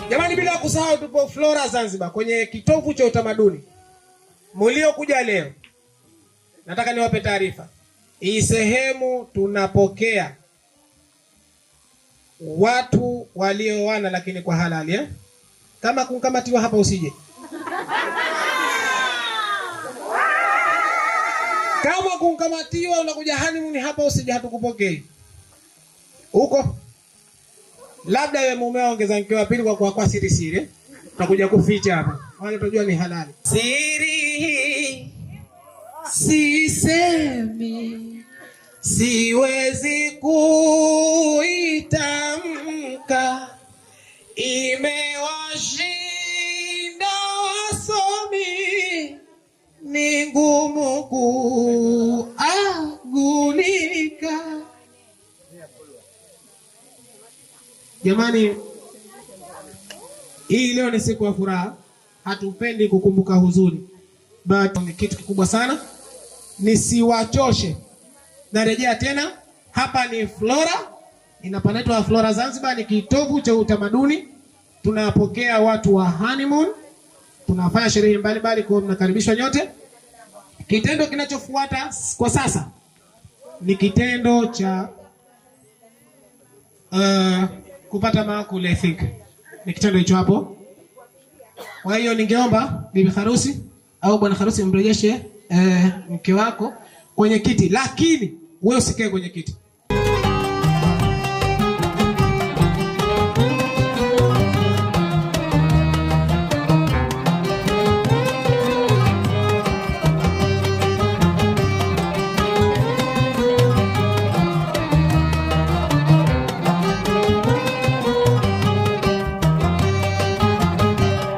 Jamani, bila kusahau tupo Flora Zanzibar kwenye kitovu cha utamaduni. Mliokuja leo, nataka niwape taarifa. Hii sehemu tunapokea watu walioana lakini kwa halali Kama kunkamatiwa hapa usije. Kama kunkamatiwa unakuja honeymoon hapa usije, hatukupokei. Huko labda wewe mumeo ongeza mke wa pili kwa siri siri. Tutakuja kuficha hapa. Wale tunajua ni halali. Siri sisemi, siwezi kuitamka, imewashinda wasomi, ni ngumu kuagulika. Jamani, hii leo ni siku ya furaha. Hatupendi kukumbuka huzuni, but ni kitu kikubwa sana. Nisiwachoshe, narejea tena. Hapa ni Flora, inapanetwa Flora Zanzibar, ni kitovu cha utamaduni. Tunapokea watu wa honeymoon, tunafanya sherehe mbalimbali, kwa mnakaribishwa nyote. Kitendo kinachofuata kwa sasa ni kitendo cha kupata maakuli. I think ni kitendo hicho hapo. Kwa hiyo ningeomba bibi harusi au bwana harusi mrejeshe mke wako kwenye kiti, lakini wewe usikae kwenye kiti.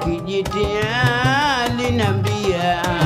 Kijiti alinambia